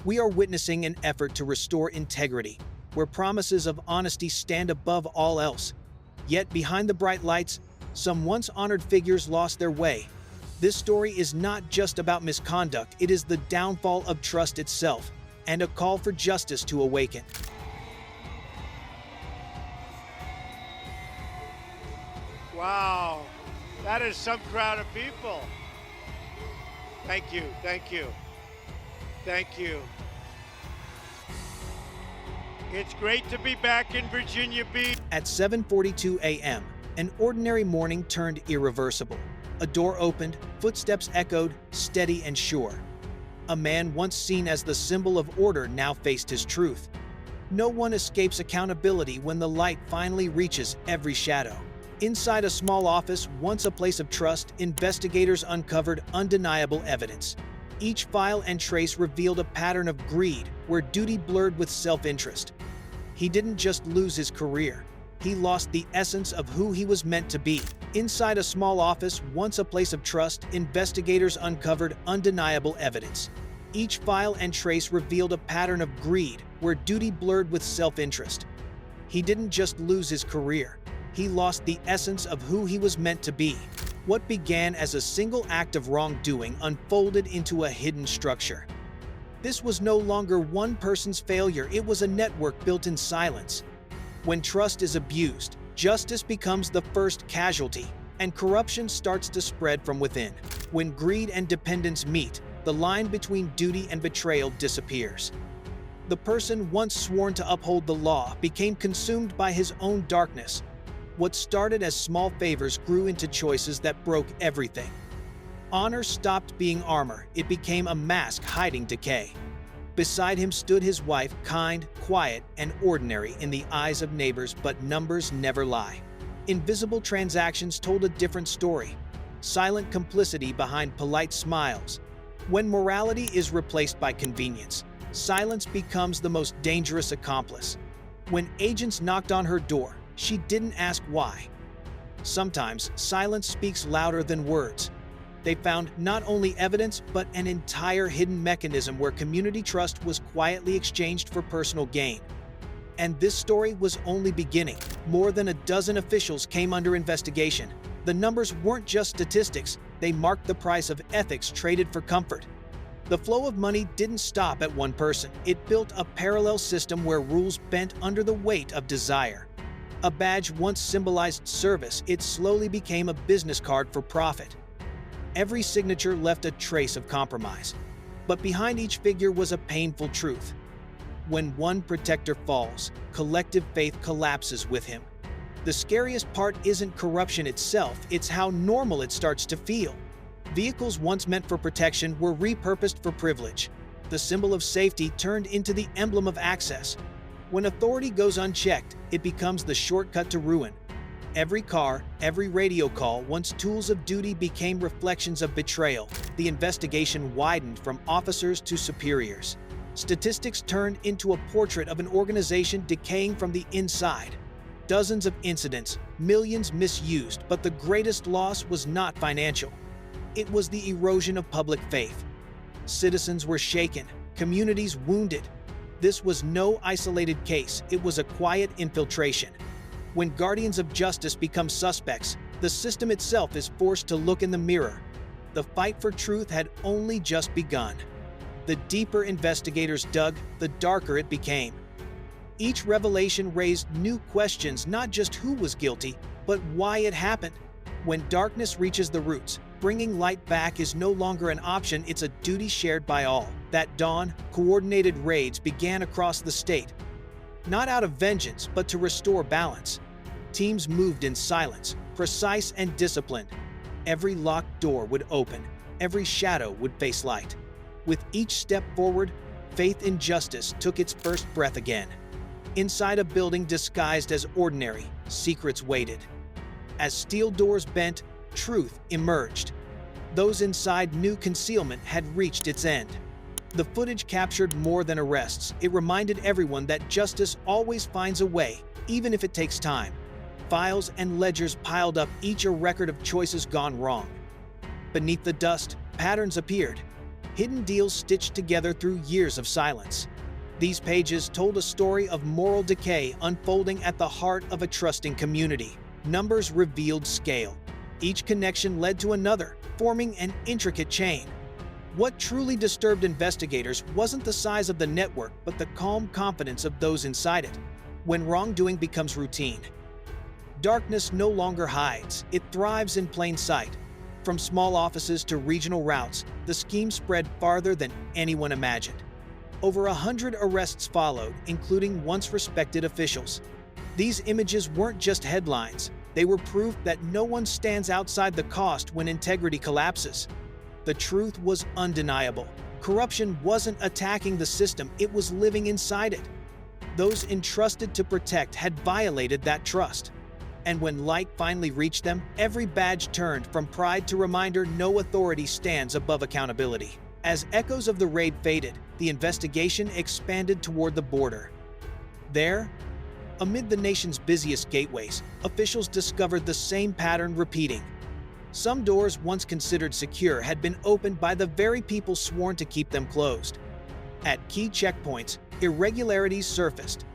We are witnessing an effort to restore integrity, where promises of honesty stand above all else. Yet behind the bright lights, some once honored figures lost their way. This story is not just about misconduct, it is the downfall of trust itself, and a call for justice to awaken. Wow, that is some crowd of people. Thank you, thank you, thank you. It's great to be back in Virginia Beach. At 7:42 a.m., an ordinary morning turned irreversible. A door opened, footsteps echoed, steady and sure. A man once seen as the symbol of order now faced his truth. No one escapes accountability when the light finally reaches every shadow. Inside a small office, once a place of trust, investigators uncovered undeniable evidence. Each file and trace revealed a pattern of greed, where duty blurred with self-interest. He didn't just lose his career, he lost the essence of who he was meant to be. Inside a small office, once a place of trust, investigators uncovered undeniable evidence. Each file and trace revealed a pattern of greed, where duty blurred with self-interest. He didn't just lose his career, he lost the essence of who he was meant to be. What began as a single act of wrongdoing unfolded into a hidden structure. This was no longer one person's failure, it was a network built in silence. When trust is abused, justice becomes the first casualty, and corruption starts to spread from within. When greed and dependence meet, the line between duty and betrayal disappears. The person once sworn to uphold the law became consumed by his own darkness. What started as small favors grew into choices that broke everything. Honor stopped being armor, it became a mask hiding decay. Beside him stood his wife, kind, quiet, and ordinary in the eyes of neighbors, but numbers never lie. Invisible transactions told a different story. Silent complicity behind polite smiles. When morality is replaced by convenience, silence becomes the most dangerous accomplice. When agents knocked on her door, she didn't ask why. Sometimes silence speaks louder than words. They found not only evidence, but an entire hidden mechanism where community trust was quietly exchanged for personal gain. And this story was only beginning. More than a dozen officials came under investigation. The numbers weren't just statistics, they marked the price of ethics traded for comfort. The flow of money didn't stop at one person. It built a parallel system where rules bent under the weight of desire. A badge once symbolized service, it slowly became a business card for profit. Every signature left a trace of compromise. But behind each figure was a painful truth. When one protector falls, collective faith collapses with him. The scariest part isn't corruption itself, it's how normal it starts to feel. Vehicles once meant for protection were repurposed for privilege. The symbol of safety turned into the emblem of access. When authority goes unchecked, it becomes the shortcut to ruin. Every car, every radio call, once tools of duty became reflections of betrayal. The investigation widened from officers to superiors. Statistics turned into a portrait of an organization decaying from the inside. Dozens of incidents, millions misused, but the greatest loss was not financial. It was the erosion of public faith. Citizens were shaken, communities wounded. This was no isolated case, it was a quiet infiltration. When guardians of justice become suspects, the system itself is forced to look in the mirror. The fight for truth had only just begun. The deeper investigators dug, the darker it became. Each revelation raised new questions, not just who was guilty, but why it happened. When darkness reaches the roots, bringing light back is no longer an option, it's a duty shared by all. That dawn, coordinated raids began across the state. Not out of vengeance, but to restore balance. Teams moved in silence, precise and disciplined. Every locked door would open, every shadow would face light. With each step forward, faith in justice took its first breath again. Inside a building disguised as ordinary, secrets waited. As steel doors bent, truth emerged. Those inside knew concealment had reached its end. The footage captured more than arrests. It reminded everyone that justice always finds a way, even if it takes time. Files and ledgers piled up, each a record of choices gone wrong. Beneath the dust, patterns appeared. hidden deals stitched together through years of silence. These pages told a story of moral decay unfolding at the heart of a trusting community. Numbers revealed scale. Each connection led to another, forming an intricate chain. What truly disturbed investigators wasn't the size of the network, but the calm confidence of those inside it. When wrongdoing becomes routine, darkness no longer hides, it thrives in plain sight. From small offices to regional routes, the scheme spread farther than anyone imagined. Over 100 arrests followed, including once respected officials. These images weren't just headlines, they were proof that no one stands outside the cost when integrity collapses. The truth was undeniable. Corruption wasn't attacking the system, it was living inside it. Those entrusted to protect had violated that trust. And when light finally reached them, every badge turned from pride to reminder no authority stands above accountability. As echoes of the raid faded, the investigation expanded toward the border. There, amid the nation's busiest gateways, officials discovered the same pattern repeating. Some doors once considered secure had been opened by the very people sworn to keep them closed. At key checkpoints, irregularities surfaced.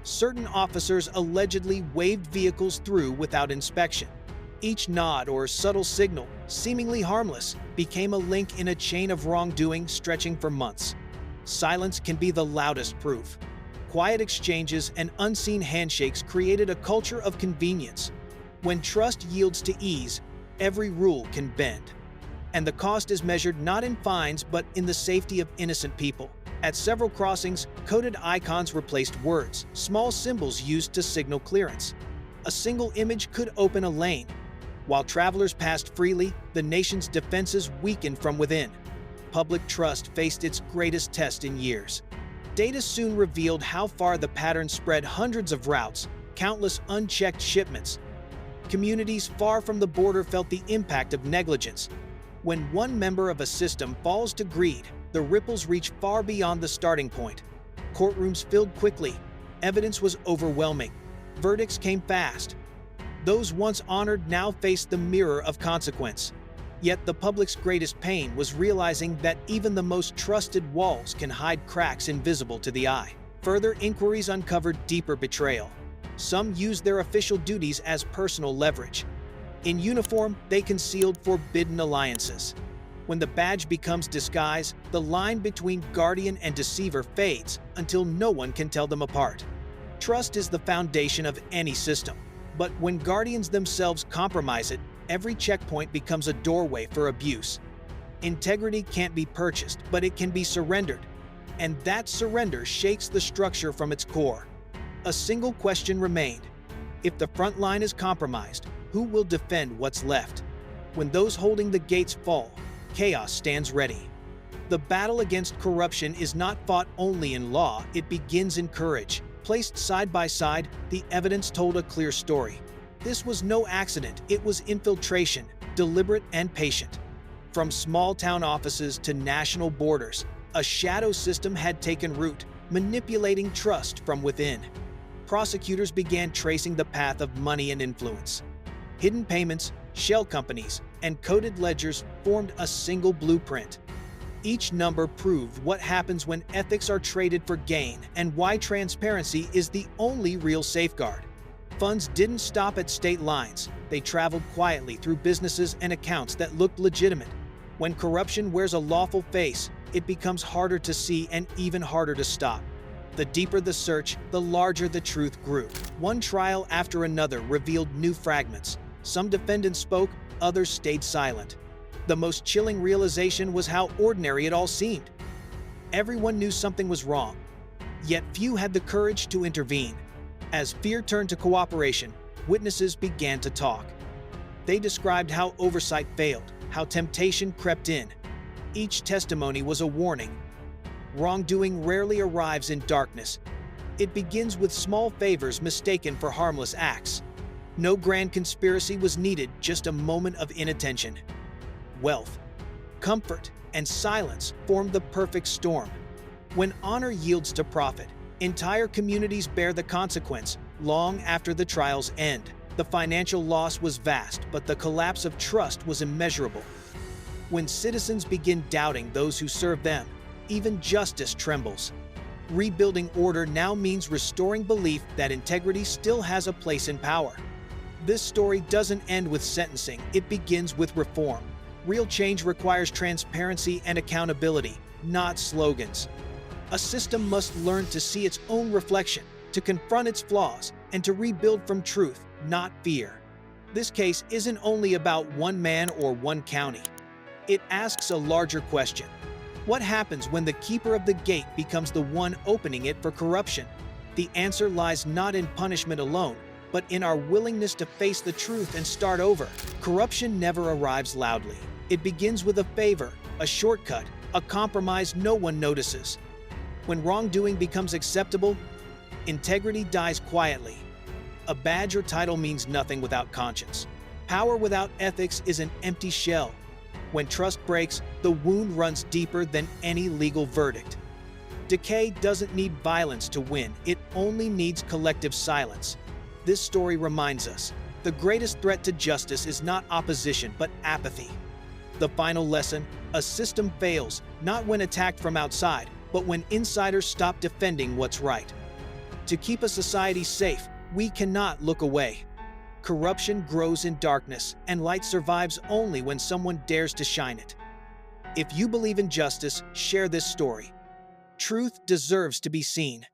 Certain officers allegedly waved vehicles through without inspection. Each nod or subtle signal, seemingly harmless, became a link in a chain of wrongdoing stretching for months. Silence can be the loudest proof. Quiet exchanges and unseen handshakes created a culture of convenience. When trust yields to ease, every rule can bend. And the cost is measured not in fines but in the safety of innocent people. At several crossings, coded icons replaced words, small symbols used to signal clearance. A single image could open a lane. While travelers passed freely, the nation's defenses weakened from within. Public trust faced its greatest test in years. Data soon revealed how far the pattern spread: hundreds of routes, countless unchecked shipments. Communities far from the border felt the impact of negligence. When one member of a system falls to greed, the ripples reach far beyond the starting point. Courtrooms filled quickly. Evidence was overwhelming. Verdicts came fast. Those once honored now faced the mirror of consequence. Yet the public's greatest pain was realizing that even the most trusted walls can hide cracks invisible to the eye. Further inquiries uncovered deeper betrayal. Some used their official duties as personal leverage. In uniform, they concealed forbidden alliances. When the badge becomes disguise, the line between guardian and deceiver fades until no one can tell them apart. Trust is the foundation of any system, but when guardians themselves compromise it, every checkpoint becomes a doorway for abuse. Integrity can't be purchased, but it can be surrendered, and that surrender shakes the structure from its core. A single question remained: if the front line is compromised, who will defend what's left? When those holding the gates fall, chaos stands ready. The battle against corruption is not fought only in law, it begins in courage. Placed side by side, the evidence told a clear story. This was no accident, it was infiltration, deliberate and patient. From small-town offices to national borders, a shadow system had taken root, manipulating trust from within. Prosecutors began tracing the path of money and influence. Hidden payments, shell companies, and coded ledgers formed a single blueprint. Each number proved what happens when ethics are traded for gain and why transparency is the only real safeguard. Funds didn't stop at state lines. They traveled quietly through businesses and accounts that looked legitimate. When corruption wears a lawful face, it becomes harder to see and even harder to stop. The deeper the search, the larger the truth grew. One trial after another revealed new fragments. Some defendants spoke, others stayed silent. The most chilling realization was how ordinary it all seemed. Everyone knew something was wrong, yet few had the courage to intervene. As fear turned to cooperation, witnesses began to talk. They described how oversight failed, how temptation crept in. Each testimony was a warning. Wrongdoing rarely arrives in darkness. It begins with small favors mistaken for harmless acts. No grand conspiracy was needed, just a moment of inattention. Wealth, comfort, and silence formed the perfect storm. When honor yields to profit, entire communities bear the consequence long after the trial's end. The financial loss was vast, but the collapse of trust was immeasurable. When citizens begin doubting those who serve them, even justice trembles. Rebuilding order now means restoring belief that integrity still has a place in power. This story doesn't end with sentencing, it begins with reform. Real change requires transparency and accountability, not slogans. A system must learn to see its own reflection, to confront its flaws, and to rebuild from truth, not fear. This case isn't only about one man or one county. It asks a larger question. What happens when the keeper of the gate becomes the one opening it for corruption? The answer lies not in punishment alone, but in our willingness to face the truth and start over. Corruption never arrives loudly. It begins with a favor, a shortcut, a compromise no one notices. When wrongdoing becomes acceptable, integrity dies quietly. A badge or title means nothing without conscience. Power without ethics is an empty shell. When trust breaks, the wound runs deeper than any legal verdict. Decay doesn't need violence to win, it only needs collective silence. This story reminds us, the greatest threat to justice is not opposition, but apathy. The final lesson, a system fails, not when attacked from outside, but when insiders stop defending what's right. To keep a society safe, we cannot look away. Corruption grows in darkness, and light survives only when someone dares to shine it. If you believe in justice, share this story. Truth deserves to be seen.